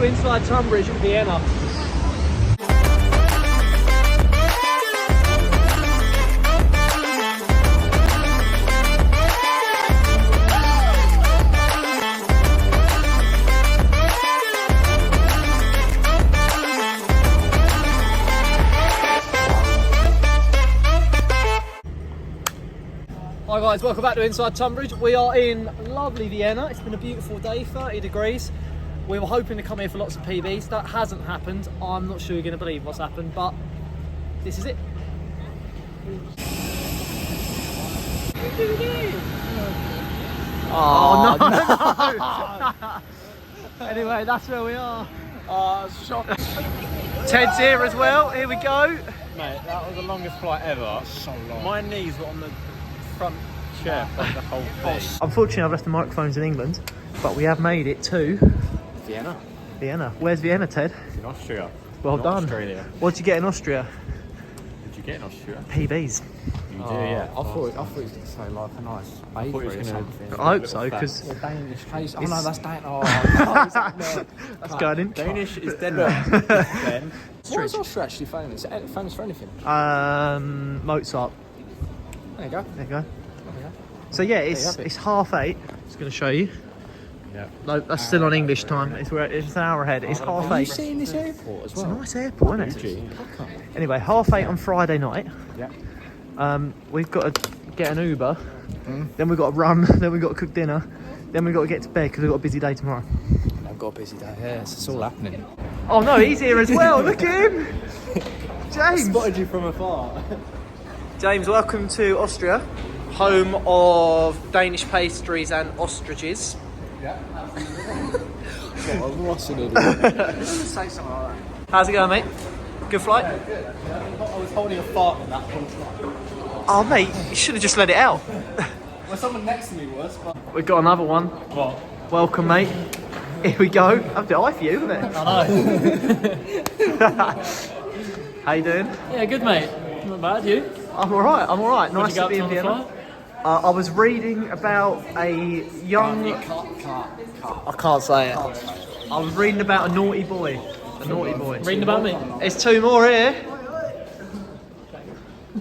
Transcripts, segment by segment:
to inside Tunbridge at Vienna. Hi guys, welcome back to Inside Tunbridge. We are in lovely Vienna. It's been a beautiful day, 30 degrees. We were hoping to come here for lots of PBs. That hasn't happened. I'm not sure you're going to believe what's happened, but this is it. Oh no! Anyway, that's where we are. Shock. Ted's here as well. Here we go. Mate, that was the longest flight ever. So long. My knees were on the front chair for the whole thing. Unfortunately, I've left the microphones in England, but we have made it to Vienna. Vienna. Where's Vienna, Ted? In Austria. Well Not done. Australia. What did you get in Austria? Did you get in Austria? PBs. You do, yeah. I thought it was going to say like a nice bakery or something. I hope so, because A Danish case. Oh no, that's Danish. Oh, that's going in. Danish is Denmark. Ben. What is Austria actually famous? Is it famous for anything? Mozart. There you go. There you go. So yeah, it's 8:30. Just going to show you. Yeah. No, that's still on English time. It's an hour ahead. It's Have you 8:30. seen this airport as It's a well? nice airport, isn't it? Anyway, 8:30 on Friday night. Yeah. We've got to get an Uber. Then we've got to run. Then we've got to cook dinner. Then we've got to get to bed because we've got a busy day tomorrow. I've got a busy day. Yeah, it's all happening. Oh no, he's here as well. Look at him. James. Spotted you from afar. James, welcome to Austria, home of Danish pastries and ostriches. Yeah. I'm Ross an idiot. Say something like that. How's it going, mate? Good flight? I was holding a fart on that whole flight. Oh, mate, you should have just let it out. Well, someone next to me was, but... We've got another one. What? Welcome, mate. Here we go. That's a bit high for you, isn't it? I know. How you doing? Yeah, good mate. Not bad, you? I'm alright, I'm alright. Nice to What be you in got up to on Vienna. the flight? I was reading about a young... I can't say it. I was reading about a naughty boy. A naughty boy. Reading about me? There's two more here.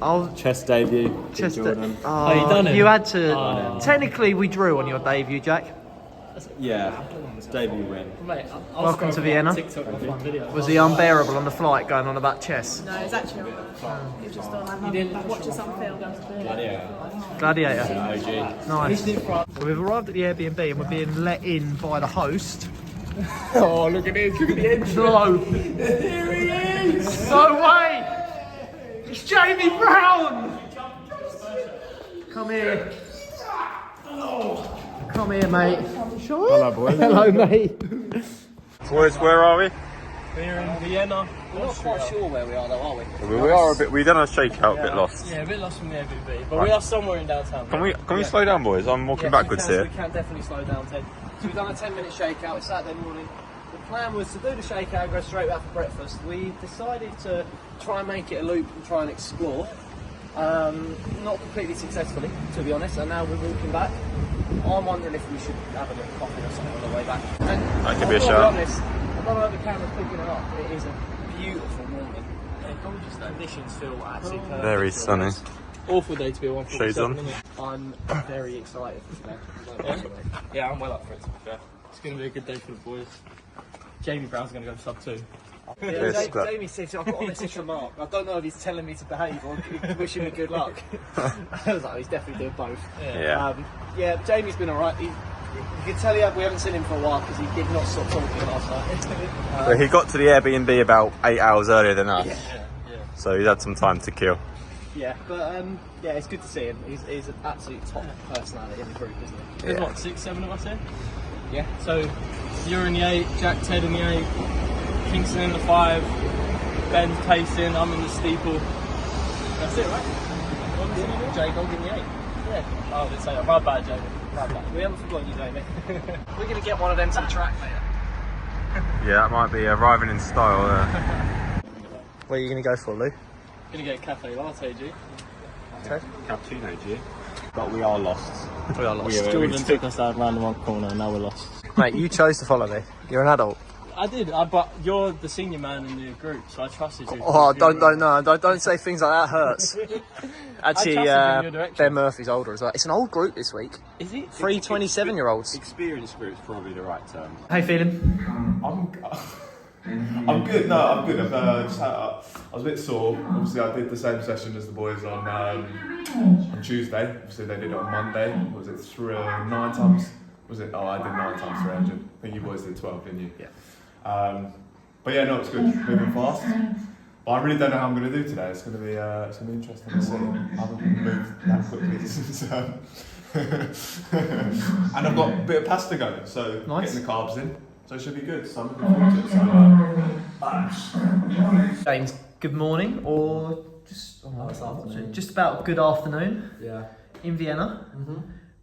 I'll Chess debut. just... Jordan. Oh, you done it? You had to... Oh, no. Technically, we drew on your debut, Jack. Yeah. It's debut win. Mate, I'll Welcome to scroll Vienna. TikTok and find videos. Was he unbearable on the flight going on about chess? No, it's actually not. It was just on watching some film. Gladiator. OG. Nice. So we've arrived at the Airbnb and we're being let in by the host. Oh, look at this. Look at the engine. No. Here he is. No way. It's Jamie Brown. Come here. Come here, mate. Hello, boys. Hello, mate. Boys, where are we? We're in Vienna. We're not quite sure where we are, though, are we? We are a bit. We done a shakeout, a bit lost. Yeah, a bit lost from the Airbnb, but we are somewhere in downtown. Can we slow down, boys? I'm walking backwards we here. can definitely slow down, Ted. So we've done a 10-minute shakeout. It's Saturday morning. The plan was to do the shakeout and go straight out for breakfast. We decided to try and make it a loop and try and explore. Not completely successfully, to be honest, and now we're walking back. I'm wondering if we should have a little coffee or something on the way back. And That could be a I'll shout. be honest, I don't know if the camera's picking it up. It is a beautiful morning. Gorgeous conditions feel absolutely perfect. Very sunny. Awful day to be a 147, Shades on. isn't it? I'm very excited for today. Yeah, I'm well up for it, to be fair. It's going to be a good day for the boys. Jamie Brown's going to go sub 2. Yes, but- Jamie said, I've got a message from Mark. I don't know if he's telling me to behave or wishing me good luck. I was like, he's definitely doing both. Yeah. Yeah, Jamie's been alright. You can tell we haven't seen him for a while because he did not stop talking last night. So he got to the Airbnb about 8 hours earlier than us. Yeah. So he's had some time to kill. Yeah, but yeah, it's good to see him. He's an absolute top personality in the group, isn't he? There's what, 6, 7 of us here? Yeah. So you're in the 8, Jack, Ted in the 8, Kingston in the 5, Ben's pacing, I'm in the Steeple. That's it, right? Jay Dog in the 8. Yeah. Oh, I didn't say that. My bad, Jamie. My bad. We haven't forgotten you, Jamie. We're going to get one of them to the track later. Yeah, that might be arriving in style. Where are you going to go for, Lou? Gonna get a cafe latte, G. Cappuccino, G. But we are lost. We are lost. Jordan took us down round the one corner and now we're lost. Mate, you chose to follow me. You're an adult. I did, but you're the senior man in the group, so I trusted you. Oh, don't say things like that. Hurts. Actually, I trusted you in your direction. Ben Murphy's older as well. It's an old group this week. Is it? 3 27-year-olds. Experienced group's probably the right term. How you feeling? I'm good. No, I'm good. I was a bit sore. Obviously, I did the same session as the boys on Tuesday. Obviously, they did it on Monday. Was it 9 times? Was it? Oh, I did 9 times 300. I think you boys did 12, didn't you? Yeah. But yeah, no, it's good. Moving fast. But I really don't know how I'm going to do today. It's going to be interesting to see. I haven't moved that quickly since. And I've got a bit of pasta going, so nice. Getting the carbs in. So it should be good. So I'm looking forward to it. James, good morning, or just afternoon. Just about good afternoon. Yeah. In Vienna.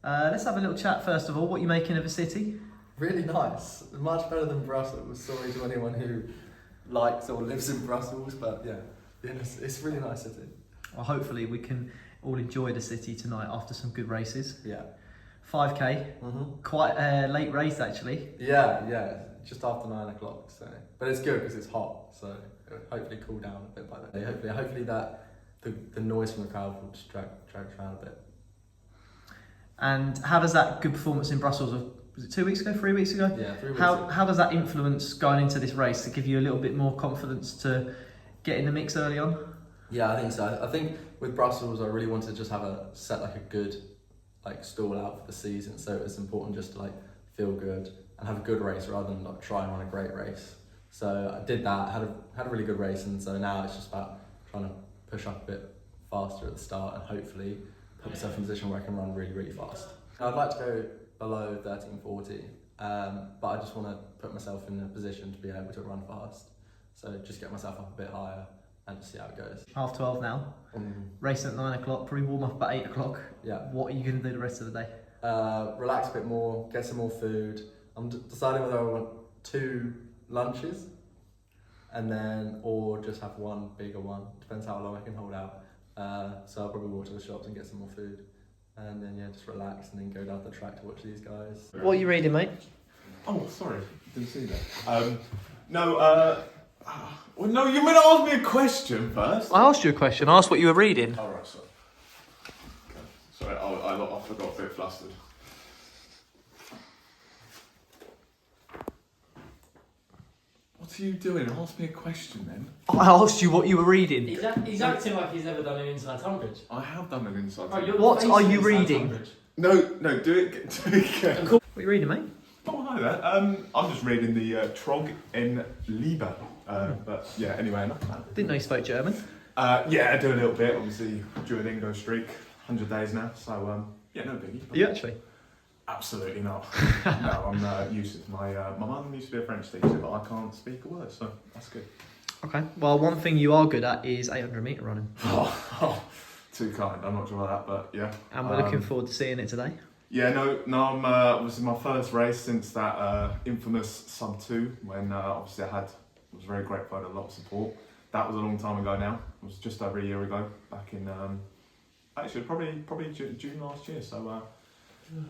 Let's have a little chat first of all. What are you making of the city? Really nice. Much better than Brussels. Sorry to anyone who likes or lives in Brussels, but yeah, it's a really nice city. Well, hopefully we can all enjoy the city tonight after some good races. Yeah. 5k, quite a late race actually. Yeah, just after 9 o'clock. So, but it's good because it's hot, so it'll hopefully cool down a bit by then. Hopefully that the noise from the crowd will just drag around a bit. And how does that good performance in Brussels, was it 2 weeks ago, 3 weeks ago? Yeah, 3 weeks How ago. does that influence going into this race to give you a little bit more confidence to get in the mix early on? Yeah, I think so. I think with Brussels, I really wanted to just have a good stall out for the season. So it's important just to feel good and have a good race rather than try and run a great race. So I did that, had a really good race, and so now it's just about trying to push up a bit faster at the start and hopefully put myself in a position where I can run really, really fast. I'd like to go below 13:40, but I just want to put myself in a position to be able to run fast. So just get myself up a bit higher and just see how it goes. 12:30 now, racing at 9 o'clock, probably warm up at 8 o'clock. Yeah. What are you going to do the rest of the day? Relax a bit more, get some more food. I'm deciding whether I want 2 lunches or just have one bigger one. Depends how long I can hold out. So I'll probably walk to the shops and get some more food. And then just relax and then go down the track to watch these guys. What are you reading, mate? Oh, sorry, didn't see that. Well, no, you meant to ask me a question first. I asked you a question. I asked what you were reading. Oh, right, sorry. Okay. Sorry, I forgot, a bit flustered. What are you doing? Ask me a question then. I asked you what you were reading. He's acting like he's never done an inside Tunbridge. I have done an inside. What are you reading? No, do it again. What are you reading, mate? Oh, hi there. I'm just reading the Trog in Liebe. But yeah, anyway, enough of that. Didn't know you spoke German. Yeah, I do a little bit. Obviously, Duolingo streak, 100 days now. So yeah, no biggie. Are you actually? Absolutely not. No, I'm useless. My mum used to be a French teacher, but I can't speak a word, so that's good. Okay. Well, one thing you are good at is 800 metre running. Oh, too kind. I'm not sure about that, but yeah. And we're looking forward to seeing it today. Yeah, no. This is my first race since that infamous sub 2 when obviously I was very grateful. I had a lot of support. That was a long time ago now. It was just over a year ago, back in actually probably June last year. So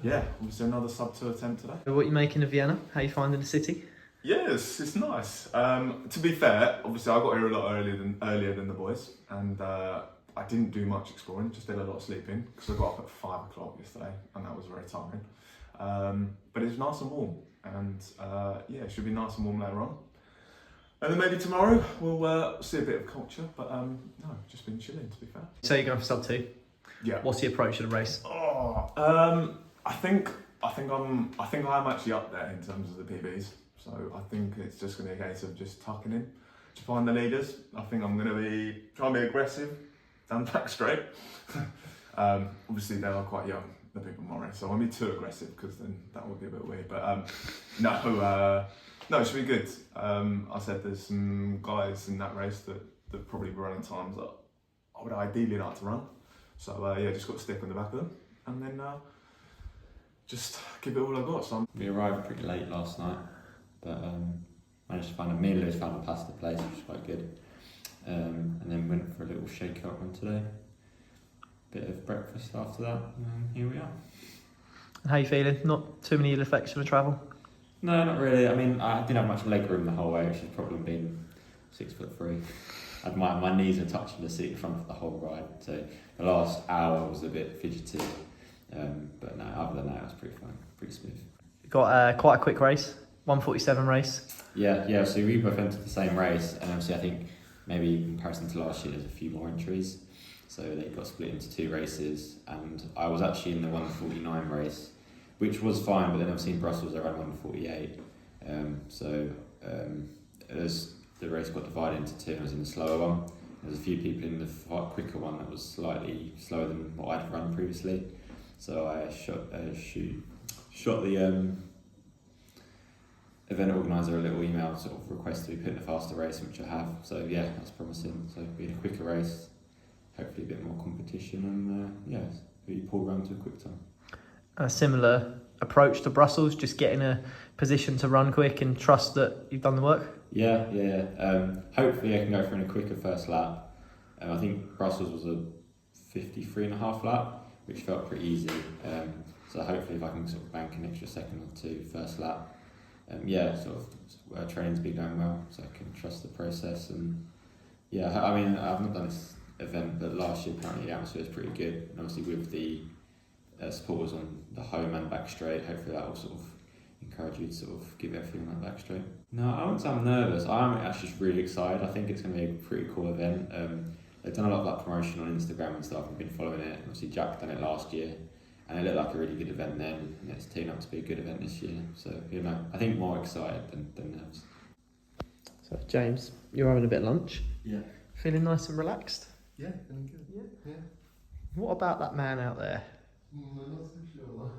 yeah, obviously another sub 2 attempt today. What are you making of Vienna? How are you finding the city? Yes, it's nice. To be fair, obviously I got here a lot earlier than the boys, and I didn't do much exploring. Just did a lot of sleeping because I got up at 5 o'clock yesterday, and that was very tiring. But it's nice and warm, and yeah, it should be nice and warm later on. And then maybe tomorrow we'll see a bit of culture, but no, just been chilling to be fair. So you're going for sub 2? Yeah. What's the approach to the race? I think I'm actually up there in terms of the PBs. So I think it's just going to be a case of just tucking in to find the leaders. I think I'm going to be trying to be aggressive down the back straight. Obviously they are quite young, the people in my race, so I won't be too aggressive because then that would be a bit weird. But no, it should be good. I said there's some guys in that race that probably be running times that I would ideally like to run. So yeah, just got to stick on the back of them and then just give it all I got. So we arrived pretty late last night, but managed to find a pasta place, which was quite good. And then went for a little shakeout run today. Bit of breakfast after that, and here we are. And how are you feeling? Not too many ill effects from the travel? No, not really. I mean, I didn't have much leg room the whole way, which has probably been 6'3". And my knees are touching the seat in front of the whole ride. So the last hour was a bit fidgety. But no, other than that, it was pretty fun, pretty smooth. Got quite a quick race, 1:47 race. Yeah. So we both entered the same race, and obviously I think maybe in comparison to last year, there's a few more entries. So they got split into 2 races, and I was actually in the 1:49 race, which was fine. But then obviously in Brussels I ran 1:48. As the race got divided into 2, and I was in the slower one. There's a few people in the quicker one that was slightly slower than what I'd run previously. So I shot the event organiser a little email sort of request to be put in a faster race, which I have. So yeah, that's promising. So being a quicker race, hopefully a bit more competition, and be pulled around to a quick time. A similar approach to Brussels, just get in a position to run quick and trust that you've done the work. Yeah. Hopefully I can go for in a quicker first lap. I think Brussels was a 53.5 lap, which felt pretty easy. So hopefully if I can sort of bank an extra second or 2 first lap, training's been going well, so I can trust the process. And I mean, I've not done this event, but last year apparently the atmosphere was pretty good. And obviously with the supporters on the home and back straight, hopefully that will sort of encourage you to sort of give everything on that back straight. No, I wouldn't say I'm nervous. I'm actually just really excited. I think it's going to be a pretty cool event. They've done a lot of like promotion on Instagram and stuff. I've been following it. Obviously Jack done it last year, and it looked like a really good event then, and it's turned out to be a good event this year. So I think more excited than nervous. So James, you're having a bit of lunch. Yeah. Feeling nice and relaxed. Yeah, feeling good. Yeah. What about that man out there? I'm not so sure.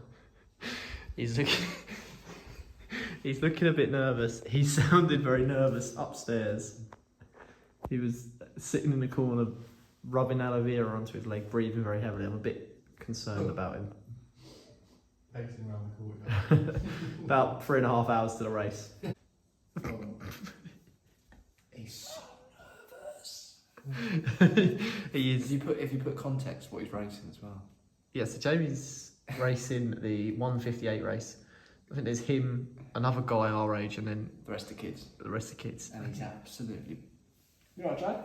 He's looking a bit nervous. He sounded very nervous upstairs. He was sitting in the corner, rubbing aloe vera onto his leg, breathing very heavily. I'm a bit concerned about him. Pacing around the courtyard. About 3.5 hours to the race. He's so nervous. He is. If you put context what he's racing as well. Yeah, so Jamie's racing the 1:58 race. I think there's him, another guy our age, and then The rest of the kids. the rest of the kids. And he's absolutely... You alright, Jack?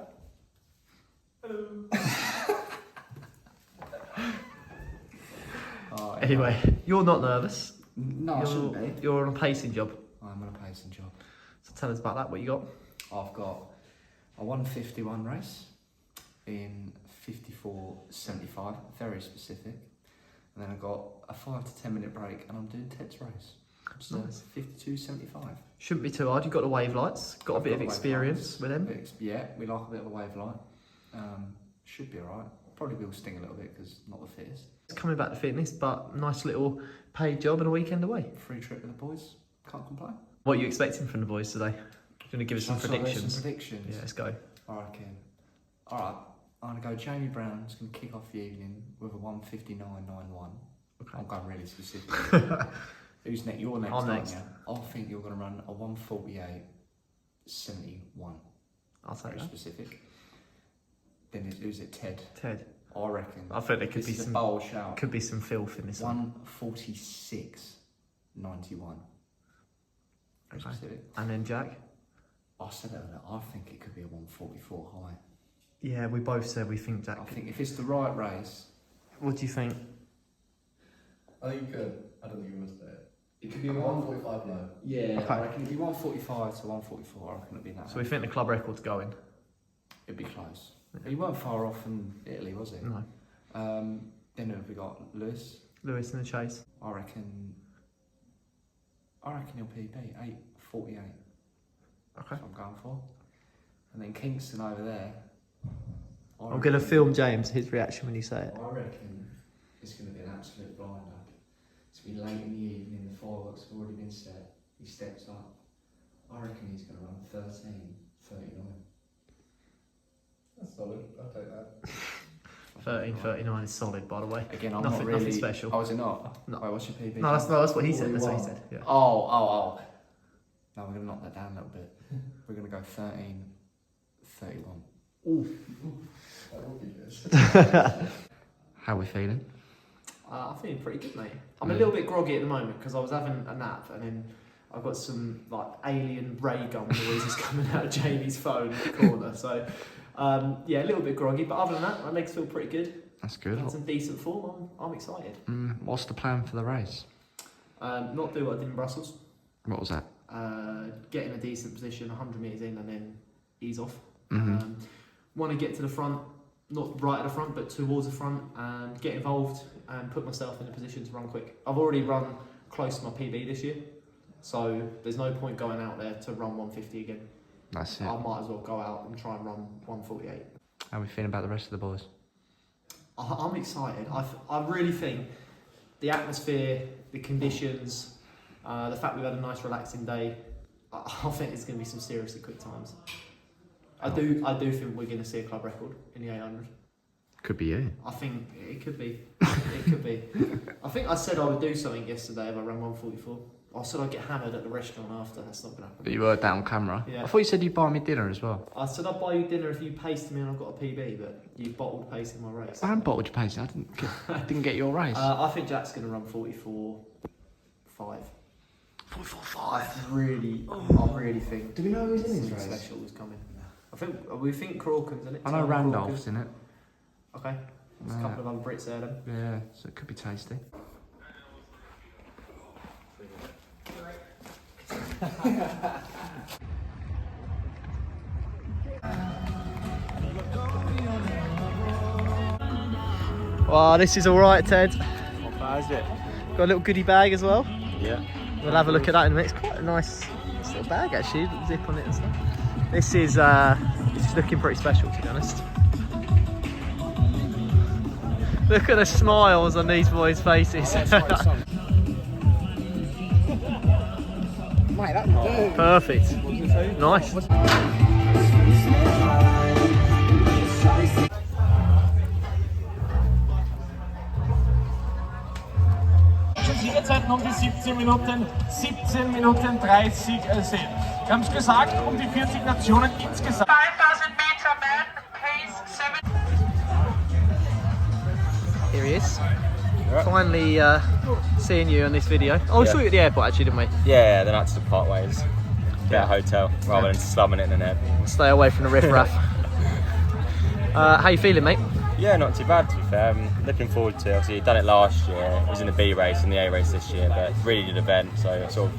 Oh, Anyway, you're not nervous. No, I shouldn't be. You're on a pacing job. I'm on a pacing job. So tell us about that, what you got. I've got a 1:51 race in 54.75, very specific. And then I've got a 5 to 10 minute break, and I'm doing Ted's race. So Nice. 52.75. Shouldn't be too hard. You've got the wave lights. Got a bit of wave experience lights. with them. Yeah, we like a bit of a wave light. Should be alright. Probably will sting a little bit because not the fittest. It's coming back to fitness, but nice little paid job and a weekend away. Free trip with the boys. Can't complain. What are you expecting from the boys today? You're going to give us some Shall I start with predictions. Some predictions. Yeah, let's go. I reckon. Alright, I'm going to go Jamie Brown's going to kick off the evening with a 1:59.91. Okay. I'm going really specific. Who's next? You're next, I'm aren't next. you? I think you're going to run a 1:48.71. I'll take Very that. specific. Then who's it? Ted. Ted. I reckon. I think there could This be is a some bold shout. could be some filth in this one. 1:46.91. Very Okay. specific. And then Jack. I said it earlier, I think it could be a 1:44 high. Yeah, we both said we think Jack. I think if it's the right race, What do you think? I think you could. I don't think you must do it. it could be 1:45 low. Yeah, Okay. I reckon it'd be 1:45 to 1:44. I reckon it'd be that. So we think the club record's going. It'd be close. He weren't far off from Italy, was he? No. Then who have we got? Lewis. Lewis in the chase. I reckon he'll PB 8:48. Okay. That's what I'm going for. And then Kingston over there. I'm going to film James, his reaction when you say it. I reckon it's going to be an absolute blinder. It's going to be late in the evening, the fireworks have already been set. He steps up. I reckon he's going to run 13:39. That's solid. I'll take that. 13:39 is solid, by the way. Again, I'm Nothing- not really... nothing special. Oh, is it not? No. Wait, what's your PB? No, that's what he said. That's what he said. Yeah. Oh. No, we're going to knock that down a little bit. We're going to go 13:31. That would be good. How are we feeling? I'm feeling pretty good, mate. I'm a little bit groggy at the moment because I was having a nap and then I've got some like alien ray gun noises coming out of Jamie's phone in the corner. So yeah, a little bit groggy, but other than that, my legs feel pretty good. That's good. Had some decent form. I'm excited. What's the plan for the race? Not do what I did in Brussels. What was that? Get in a decent position, 100 metres in, and then ease off. Mm-hmm. Want to get to the front, not right at the front, but towards the front, and get involved and put myself in a position to run quick. I've already run close to my PB this year, so there's no point going out there to run 150 again. That's it. I might as well go out and try and run 148. How are we feeling about the rest of the boys? I'm excited. I really think the atmosphere, the conditions, the fact we've had a nice relaxing day, I think it's going to be some seriously quick times. I do think we're going to see a club record in the 800. Could be you. I think it could be. It could be. I think I said I would do something yesterday if I ran 144. I said I'd get hammered at the restaurant after. That's not going to happen. But you were that on camera. Yeah. I thought you said you'd buy me dinner as well. I said I'd buy you dinner if you paced me and I've got a PB, but you bottled pacing my race. I haven't bottled your pace. I didn't get your race. I think Jack's going to run 44.5. 44.5. I really think. Do we know who's in his something race? special is coming. We think Crawken's in it. I know Tom Randolph's Crawken. in it. Okay. There's a couple of other Brits there then. Yeah, so it could be tasty. Wow, this is alright, Ted. Not bad, is it? Got a little goodie bag as well. Yeah. We'll have a look at that in a minute. It's quite a nice little bag actually, zip on it and stuff. This is looking pretty special, to be honest. Look at the smiles on these boys' faces. Mate, that will do. Perfect. Nice. Siegerzeiten um die 17 Minuten 30 sehen. Wir haben es gesagt, um die 40 Nationen insgesamt. 5,000 meter man, pace 7. Here he is. Finally seeing you on this video. Oh, we saw you at the airport actually, didn't we? Yeah, then I had to part ways. Get a hotel rather than slumming it in an airport. Stay away from the riff-raff. How you feeling, mate? Yeah, not too bad to be fair. I'm looking forward to it. Obviously, done it last year. It was in the B race and the A race this year, but really good event. So sort of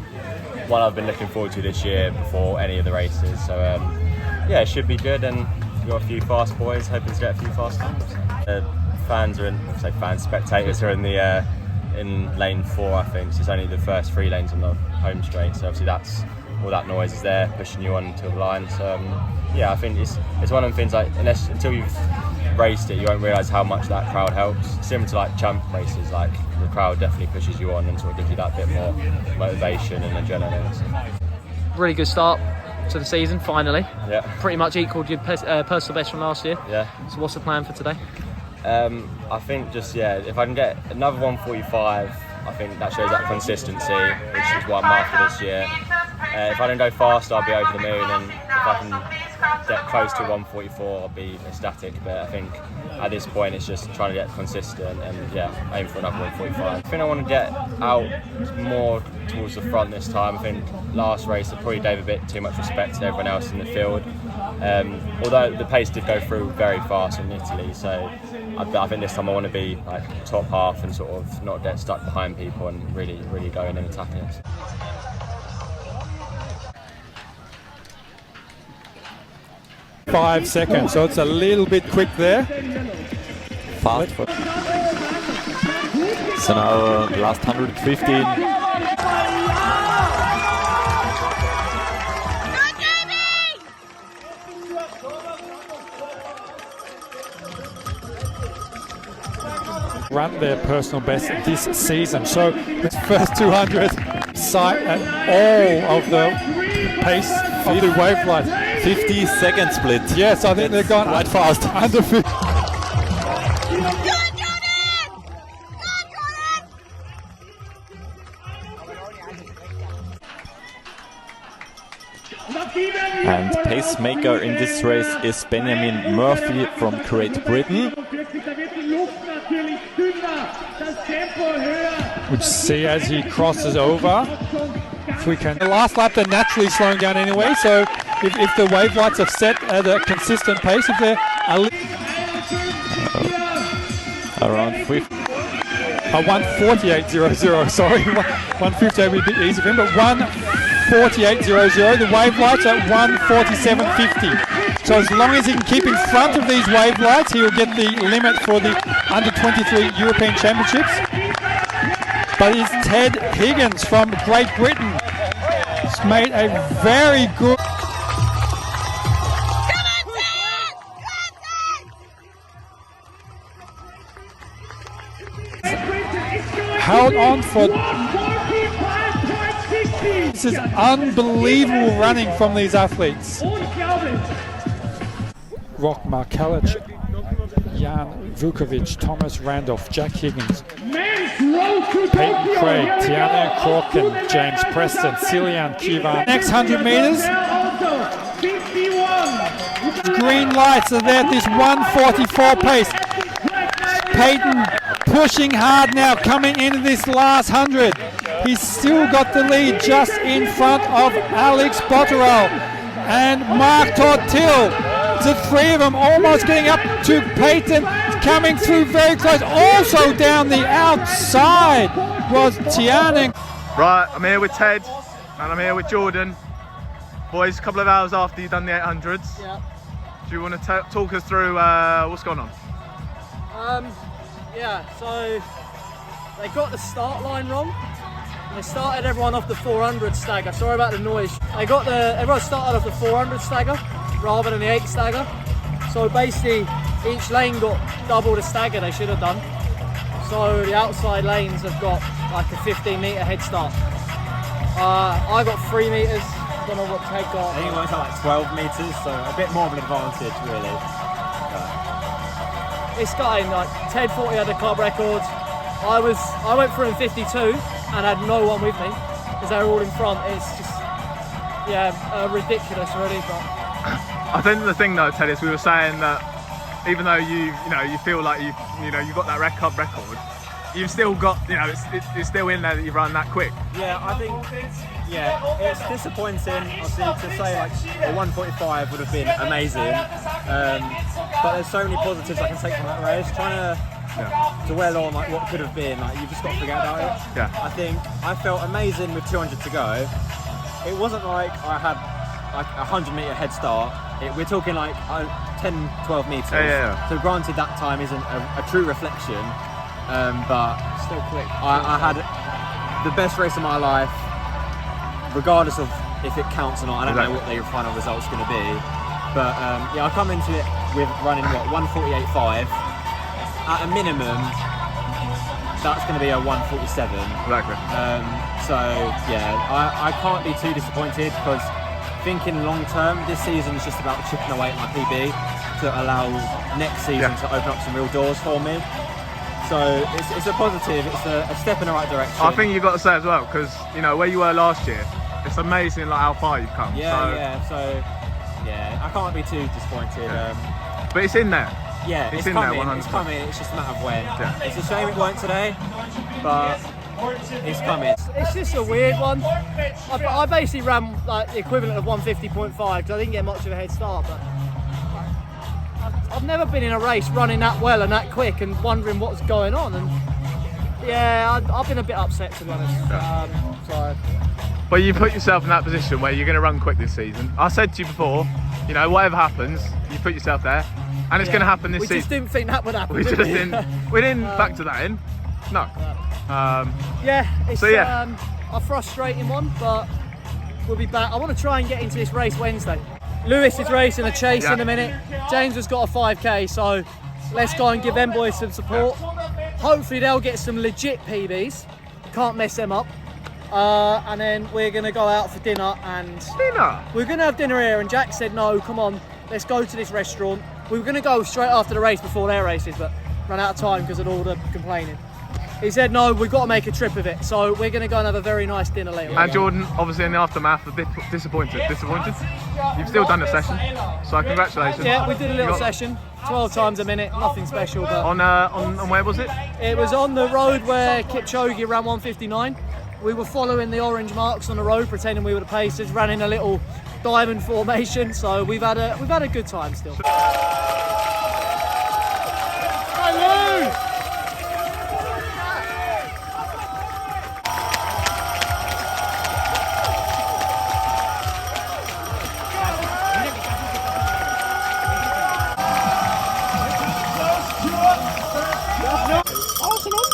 one I've been looking forward to this year before any of the races. So yeah, it should be good, and we've got a few fast boys. Hoping to get a few fast times. Fans are spectators are in the in lane 4, I think. So it's only the first 3 lanes on the home straight. So obviously that's all that noise is there pushing you on to the line. So yeah, I think it's one of the things like until you've raced it, you won't realise how much that crowd helps. Similar to like champ races, like the crowd definitely pushes you on and sort of gives you that bit more motivation and adrenaline. So. Really good start to the season, finally. Yeah. Pretty much equalled your personal best from last year. Yeah. So what's the plan for today? I think just, if I can get another 145, I think that shows that consistency, which is what I'm after this year. If I don't go fast, I'll be over the moon, and if I can get close to 144, I'll be ecstatic. But I think at this point, it's just trying to get consistent and aim for another 145. I think I want to get out more towards the front this time. I think last race I probably gave a bit too much respect to everyone else in the field. Although the pace did go through very fast in Italy, so I think this time I want to be like top half and sort of not get stuck behind people and really go in and attacking us. .5 seconds, so it's a little bit quick there. Fast. So now last 115. Run their personal best this season. So the first 200 sight and all of the pace of the wave line. 50-second split. Yes, I think they've gone quite fast. Under 50. And pacemaker in this race is Benjamin Murphy from Great Britain. Which see as he crosses over. if we can. The last lap they're naturally slowing down anyway, so if the wave lights are set at a consistent pace, if they're around 50. 1:48.00, sorry, 1:58 would be a bit easy for him, but 1:48.00, the wave lights at 1:47.50. So as long as he can keep in front of these wave lights, he will get the limit for the under-23 European Championships. But it's Ted Higgins from Great Britain. He's made a very good... Held on for... This is unbelievable running from these athletes. Rock Markelic, Jan Vukovic, Thomas Randolph, Jack Higgins, Peyton Craig, Tiana Corkin, James Preston, Cillian Kivan. Next 100 metres. Green lights are there at this 1:44 pace. Peyton pushing hard now, coming into this last 100. He's still got the lead just in front of Alex Botterill and Mark Tortil. The three of them almost getting up to Peyton, coming through very close. Also down the outside was Tiana. Right, I'm here with Ted and I'm here with Jordan. Boys, a couple of hours after you've done the 800s. Yeah. Do you want to talk us through what's going on? Yeah, so they got the start line wrong. They started everyone off the 400 stagger. Sorry about the noise. Everyone started off the 400 stagger rather than the 8 stagger. So basically, each lane got double the stagger they should have done. So the outside lanes have got like a 15-metre head start. I got 3 metres. Don't know what Ted got. I think it went like 12 metres, so a bit more of an advantage, really. This guy, like Ted thought he had a club record. I went through in 52 and had no one with me because they were all in front. It's just, yeah, ridiculous, really. But I think the thing though, Ted, is we were saying that even though you feel like you've got that club record, you've still got, it's still in there that you run that quick. Yeah, I think, it's disappointing, obviously, to say like a 1:45 would have been amazing, but there's so many positives I can take from that race. Trying to dwell on like what could have been, like you've just got to forget about it. Yeah. I think I felt amazing with 200 to go. It wasn't like I had like a 100-metre head start. We're talking like 10, 12 metres. Yeah. So granted that time isn't a true reflection, but still quick. I had the best race of my life, regardless of if it counts or not. I don't know what the final result's going to be, but I come into it with running 1:48.5. At a minimum, that's going to be a 1:47. Exactly. So I can't be too disappointed because thinking long term, this season is just about chipping away at my PB to allow next season to open up some real doors for me. So it's a positive, it's a step in the right direction. I think you've got to say as well, because where you were last year, it's amazing like how far you've come. So I can't be too disappointed. But it's in there. Yeah, it's coming. It's coming. It's just a matter of when. Yeah. It's a shame it weren't today, but it's coming. It's just a weird one. I basically ran like the equivalent of 1:50.5 because I didn't get much of a head start, but I've never been in a race running that well and that quick and wondering what's going on. And I've been a bit upset, to be honest. But you put yourself in that position where you're going to run quick this season. I said to you before, whatever happens, you put yourself there. And it's going to happen this season. We just didn't think that would happen. We didn't factor that in. No. It's a frustrating one, but we'll be back. I want to try and get into this race Wednesday. Lewis is racing a chase in a minute. James has got a 5k, so let's go and give them boys some support. Hopefully they'll get some legit PBs. Can't mess them up. And then we're going to go out for dinner. We're going to have dinner here, and Jack said, no, come on, let's go to this restaurant. We were going to go straight after the race before their races, but ran out of time because of all the complaining. He said, no, we've got to make a trip of it. So we're going to go and have a very nice dinner later. And Jordan, obviously in the aftermath, a bit disappointed. You've still done the session, so congratulations. Yeah, we did a little session, 12 times a minute, nothing special. But on where was it? It was on the road where Kipchoge ran 1:59. we were following the orange marks on the road, pretending we were the pacers, ran in a little diamond formation. So we've had a good time still.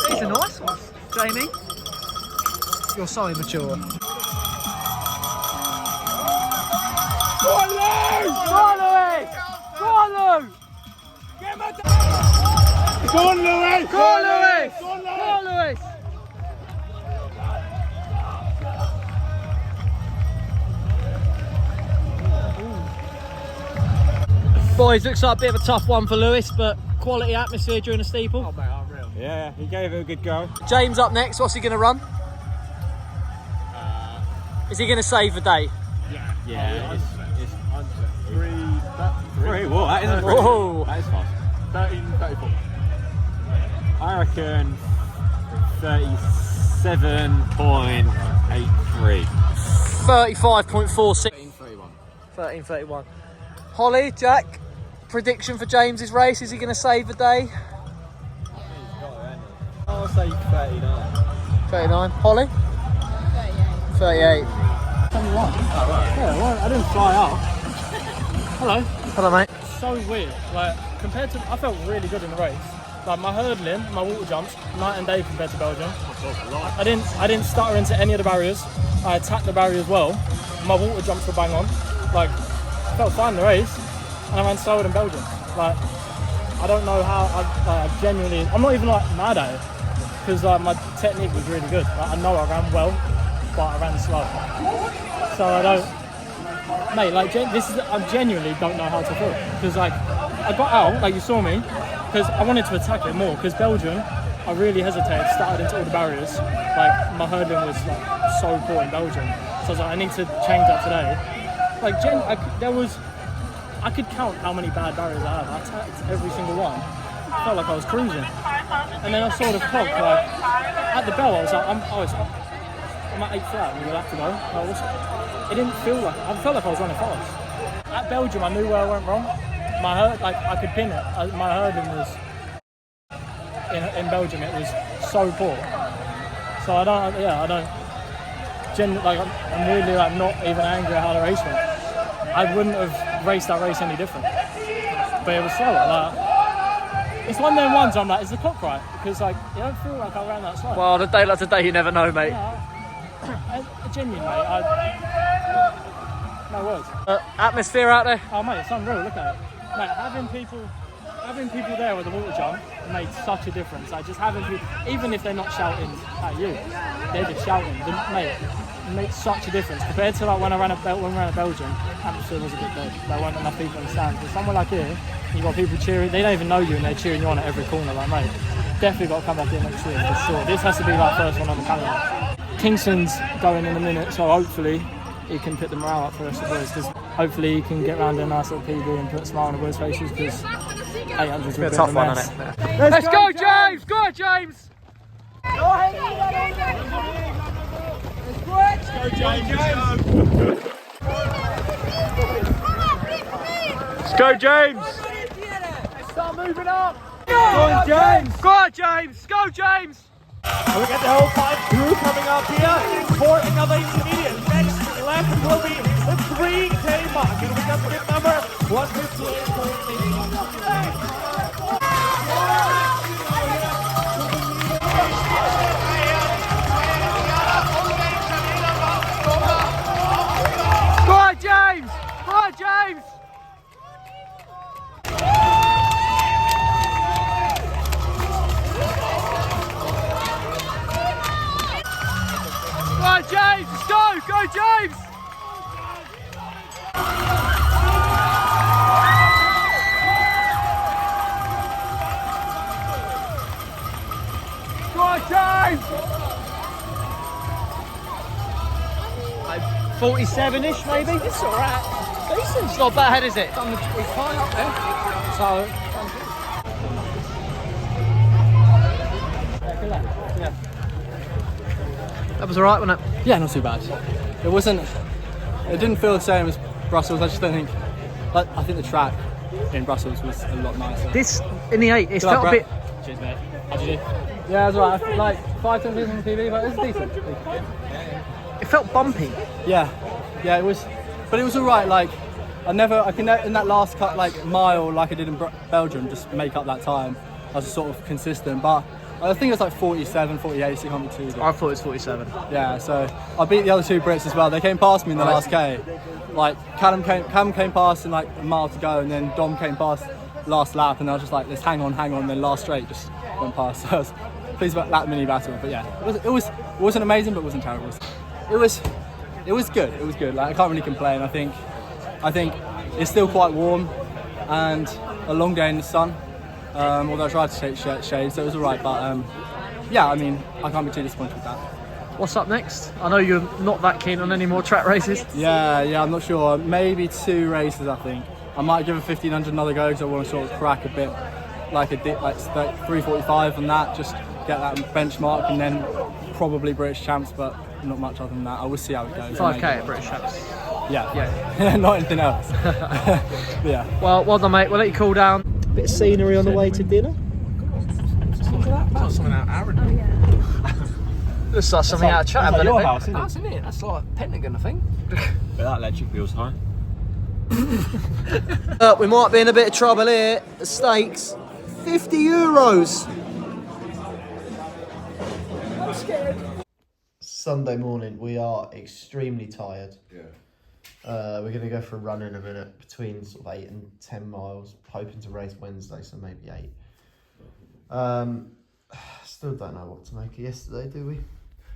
It's a nice one, Jamie. You're so immature. Go on, Lou! Go on, Louis! Go on, Lou! Go on, Louis! Go on, Louis! Go on, Louis! Boys, looks like a bit of a tough one for Lewis, but quality atmosphere during the steeple. Oh, mate, unreal. Yeah, he gave it a good go. James up next. What's he going to run? Is he going to save the day? Yeah, it's 3. Whoa, that isn't Whoa. That is fast. 13:34. I reckon 37.83. 35.46. 13:31. 13:31. Holly, Jack, prediction for James's race. Is he going to save the day? I'll say 39. 39. Holly? 38. 21. Yeah, well, I didn't fly out. Hello. Hello, mate. So weird. Like, compared to, I felt really good in the race. Like my hurdling, my water jumps, night and day compared to Belgium. I didn't stutter into any of the barriers. I attacked the barriers well. My water jumps were bang on. Like, I felt fine in the race, and I ran slower than Belgium. Like, I don't know how. I genuinely, I'm not even like mad at it, because like my technique was really good. Like, I know I ran well, but I ran slow. So I don't, mate. Like I genuinely don't know how to feel, because like I got out, like you saw me, because I wanted to attack it more. Because Belgium, I really hesitated, started into all the barriers. Like my hurdling was like so poor in Belgium, so I was like, I need to change that today. Like I could count how many bad barriers I have. I attacked every single one. I felt like I was cruising, and then I saw the clock. Like at the bell, I was like, I'm at 8 flat. We will have to go. It didn't feel like I felt like I was running fast. At Belgium, I knew where I went wrong. I could pin it. My hurdling was in Belgium. It was so poor. So I don't. I'm really like not even angry at how the race went. I wouldn't have raced that race any different. But it was slower. Like, it's one of them ones I'm like, is the clock right? Because like, you don't feel like I ran that slow. Well, on a day like today, you never know, mate. Yeah, genuine, mate. No words. Atmosphere out there. Oh, mate, it's unreal. Look at it. Mate, having people there with the water jump made such a difference. Like, just having people, even if they're not shouting at you, they're just shouting. Mate, it made such a difference compared to like when I ran at Belgium. Atmosphere was a bit dead. There weren't enough people in the stands. But somewhere like here, you got people cheering. They don't even know you, and they're cheering you on at every corner. Like, mate, definitely got to come back here next year for sure. This has to be like first one on the calendar. Kingston's going in a minute, so hopefully he can put the morale up for us, because hopefully he can get round a nice little PB and put a smile on the boys' faces, because 800's a tough one, isn't it? Let's go, James! Go on, James! Let's go, James! Start moving up! Go on, James! Go on, James! Go, James! And we got the whole 5 crew coming up here for another intermediate. Next lap will be the 3K mark. And we got the big number 158. Go on, James! Go on, James! Go on, James! Let's go! Go, James! Go on, James! Like 47-ish, maybe? It's alright. Decent. It's not bad, is it? It's fine up there. So... That was alright, wasn't it? Yeah, not too bad. It didn't feel the same as Brussels. I just don't think, I think the track in Brussels was a lot nicer. This, in the 8, it felt a bit... Cheers, mate. How'd you do? Yeah, it was alright. I feel like 5 times on TV, but it was decent. It felt bumpy. Yeah, it was, but it was alright. Like, in that last cut, mile, like I did in Belgium, just make up that time. I was sort of consistent, but I think it was like 47, 48, so it can't be too good. I thought it was 47. Yeah, so I beat the other 2 Brits as well. They came past me in the last K. Like, Callum came past in like a mile to go, and then Dom came past last lap, and I was just like, let's hang on, and then last straight just went past. So I was pleased about that mini battle, but yeah, it wasn't amazing, but it wasn't terrible. It was good. It was good. Like, I can't really complain. I think it's still quite warm and a long day in the sun. Although I tried to take shade, so it was alright. But yeah, I mean, I can't be too disappointed with that. What's up next? I know you're not that keen on any more track races. Yeah, I'm not sure. Maybe 2 races, I think. I might give a 1500 another go because I want to sort of crack a bit, like 3:45 on that, just get that benchmark, and then probably British champs, but not much other than that. I will see how it goes. 5K at British champs. Yeah. Not anything else. Yeah. Well done, mate. We'll let you cool down. Bit of scenery on the way to dinner. Got something out Aaron. Looks like something out of Chatham. That's like your house, isn't it? That's in it. That's like Pentagon, I think. But that electric feels high. We might be in a bit of trouble here. The stakes, €50. I'm scared. Sunday morning, we are extremely tired. Yeah. We're going to go for a run in a minute between sort of 8 and 10 miles, hoping to race Wednesday, so maybe 8. Still don't know what to make of yesterday, do we?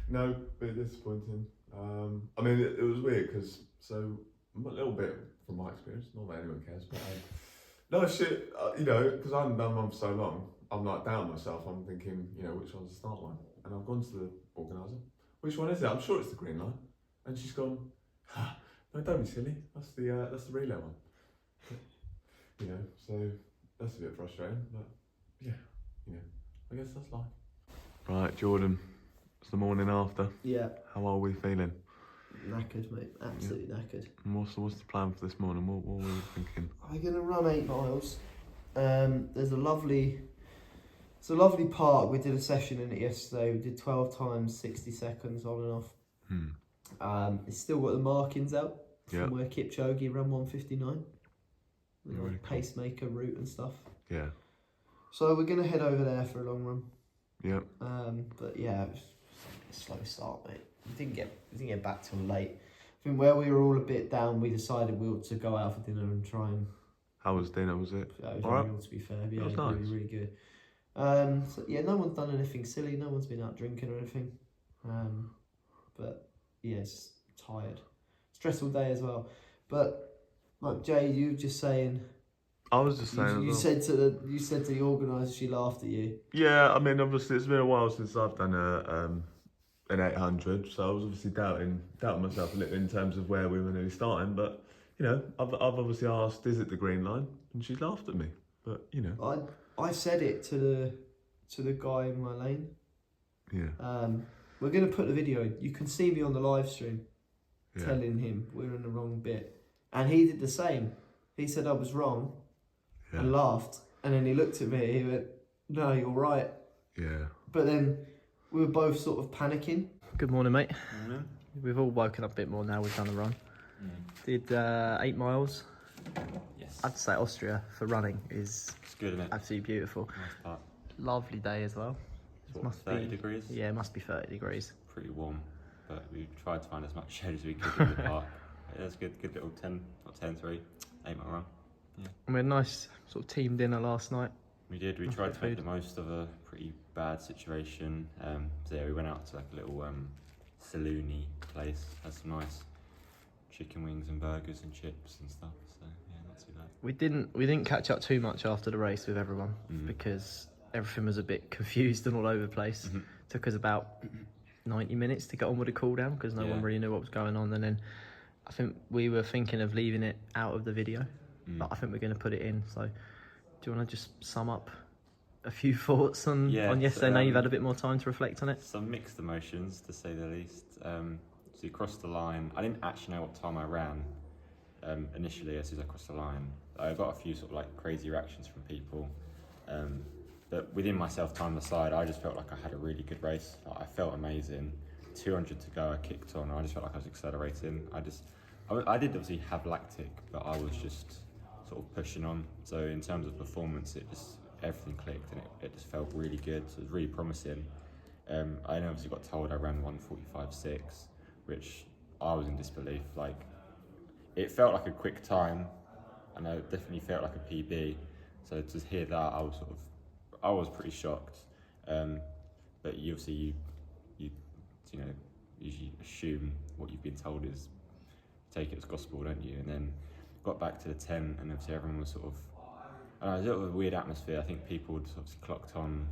No, a bit disappointing. I mean, it was weird because, a little bit from my experience, not that anyone cares, but no shit, because I haven't done one for so long, I'm like down myself. I'm thinking, which one's the start line? And I've gone to the organiser. Which one is it? I'm sure it's the green line. And she's gone, no, don't be silly. That's the relay one. So that's a bit frustrating, but yeah, I guess that's life. Right, Jordan, it's the morning after. Yeah. How are we feeling? Knackered, mate. Absolutely knackered. And what's the plan for this morning? What were we thinking? I'm going to run 8 miles. There's a lovely park. We did a session in it yesterday. We did 12 times 60 seconds on and off. It's still got the markings out from where Kipchoge ran 1:59. With really pacemaker route and stuff. Yeah. So we're going to head over there for a long run. Yep. But yeah, it was a slow start, mate. We didn't get back till late. I think where we were all a bit down, we decided we ought to go out for dinner and try and... How was dinner, was it? Yeah, it was alright? Real, to be fair. Yeah, it was really, nice. really good. So yeah, no one's done anything silly. No one's been out drinking or anything. But yeah, it's tired. Stressful day as well. But like Jay, you were just saying... I was just saying... You said to the organiser she laughed at you. Yeah, I mean, obviously it's been a while since I've done an 800, so I was obviously doubting myself a little in terms of where we were nearly starting. But I've obviously asked, is it the green line? And she laughed at me. But I said it to the guy in my lane. Yeah. We're gonna put the video in. You can see me on the live stream telling him we're in the wrong bit, and he did the same. He said I was wrong. And laughed, and then he looked at me, he went, no, you're right. Yeah. But then we were both sort of panicking. Good morning, mate. Morning. We've all woken up a bit more now we've done the run. Did 8 miles. Yes. I'd say Austria for running is good, isn't it? Absolutely beautiful. Nice part. Lovely day as well. It must 30 degrees? Yeah, it must be 30 degrees. Pretty warm, but we tried to find as much shade as we could in the park. It was good little 8 mile run. Yeah. We had a nice sort of team dinner last night. We did. We tried to make the most of a pretty bad situation. So yeah, we went out to like a little saloon-y place. Had some nice chicken wings and burgers and chips and stuff. So yeah, not too bad. We didn't catch up too much after the race with everyone because everything was a bit confused and all over the place. Took us about 90 minutes to get on with the cool down because no one really knew what was going on. And then I think we were thinking of leaving it out of the video. But I think we're going to put it in. So, do you want to just sum up a few thoughts on yesterday. Now you've had a bit more time to reflect on it. Some mixed emotions, to say the least. So you crossed the line. I didn't actually know what time I ran initially as soon as I crossed the line. I got a few sort of like crazy reactions from people. But within myself, time aside, I just felt like I had a really good race. Like, I felt amazing. 200 to go, I kicked on. I just felt like I was accelerating. I did obviously have lactic, but I was just sort of pushing on. So in terms of performance, everything clicked and it just felt really good. So it was really promising. I obviously got told I ran 1:45.6, which I was in disbelief. Like, it felt like a quick time, and I definitely felt like a PB. So to hear that, I was pretty shocked. But you usually assume what you've been told is take it as gospel, don't you? And then got back to the tent, and obviously everyone was sort of, it was a little weird atmosphere. I think people had obviously clocked on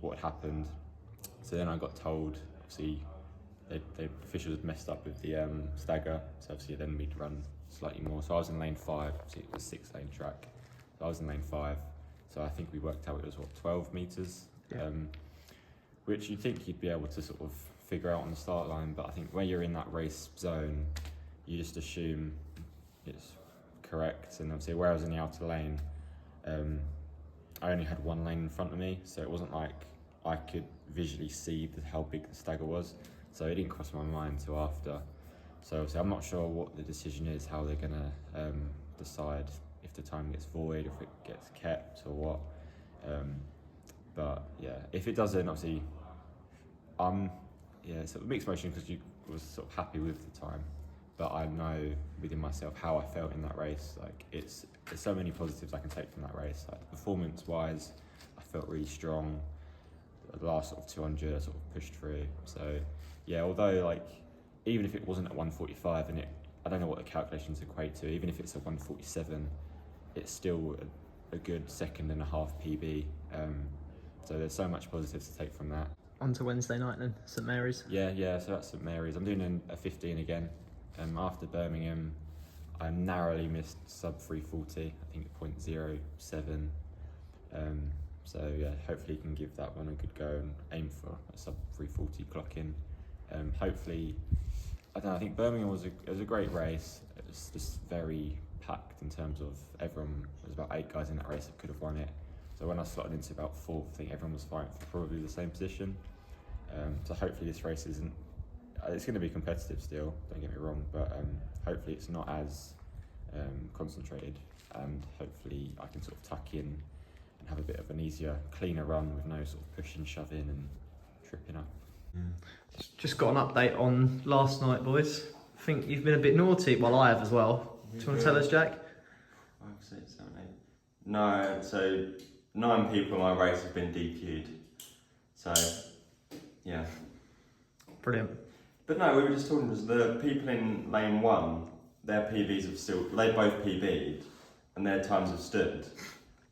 what had happened. So then I got told, obviously, the officials had messed up with the stagger, so obviously then we'd run slightly more. So I was in lane 5, obviously it was a 6-lane track. So I was in lane 5, so I think we worked out it was 12 metres, which you'd think you'd be able to sort of figure out on the start line, but I think when you're in that race zone, you just assume it's correct. And obviously where I was in the outer lane, I only had one lane in front of me, so it wasn't like I could visually see how big the stagger was, so it didn't cross my mind till after. So obviously I'm not sure what the decision is, how they're gonna decide if the time gets void, if it gets kept or what. But yeah, if it doesn't, obviously it's a mixed emotion because you was sort of happy with the time, but I know within myself how I felt in that race. Like there's so many positives I can take from that race. Like performance wise, I felt really strong. The last sort of 200 I sort of pushed through. So yeah, although like even if it wasn't at 1:45 and I don't know what the calculations equate to, even if it's a 1:47, it's still a good 2.5 PB. So there's so much positives to take from that. On to Wednesday night then, St Mary's. Yeah, so that's St Mary's. I'm doing a 15 again. After Birmingham, I narrowly missed sub 340, I think at 0.07. So yeah, hopefully you can give that one a good go and aim for a sub 340 clock in. Hopefully, I don't know, I think Birmingham was a great race. It was just very packed in terms of everyone. There was about 8 guys in that race that could have won it. So when I slotted into about 4th, I think everyone was fighting for probably the same position. So hopefully this race isn't, it's going to be competitive still, don't get me wrong, but hopefully it's not as concentrated, and hopefully I can sort of tuck in and have a bit of an easier, cleaner run with no sort of pushing, shoving and tripping up. Just got an update on last night, boys. I think you've been a bit naughty, well I have as well. Do you want to tell us, Jack? 5, 6, 7, 8. No, so 9 people in my race have been DQ'd. So, yeah. Brilliant. But no, we were just talking, the people in lane 1, their PBs have they both PB'd, and their times have stood.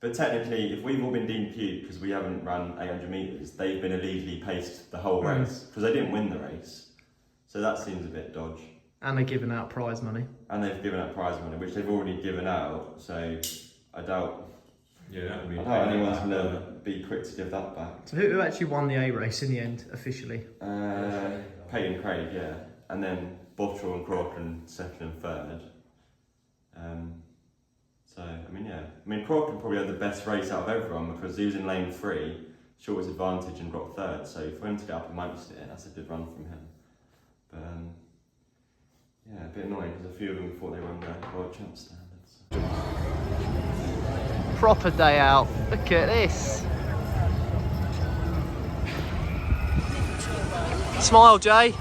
But technically, if we've all been DQ'd because we haven't run 800 metres, they've been illegally paced the whole race, because they didn't win the race. So that seems a bit dodge. And they're giving out prize money. And they've given out prize money, which they've already given out, so I doubt anyone's going to be quick to give that back. So who actually won the A race in the end, officially? Peyton Craig, yeah. And then Bottrell and Crockin 2nd and 3rd. So, Crockin probably had the best race out of everyone because he was in lane 3, shortest advantage, and got 3rd. So for him to get up amongst it, that's a good run from him. But yeah, a bit annoying because a few of them thought they won the World Champ standards. Proper day out. Look at this. Smile, Jay.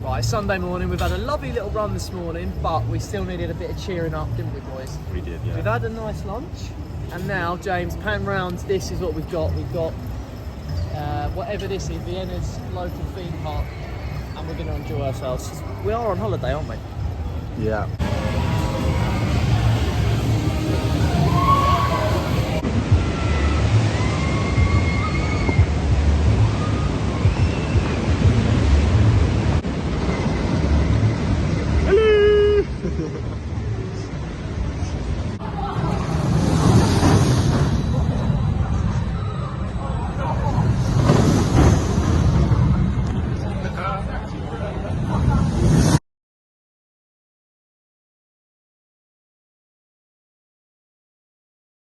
Right, Sunday morning. We've had a lovely little run this morning, but we still needed a bit of cheering up, didn't we, boys? We did, yeah. We've had a nice lunch, and now, James, pan round. This is what we've got. We've got whatever this is, Vienna's local theme park, and we're going to enjoy ourselves. We are on holiday, aren't we? Yeah.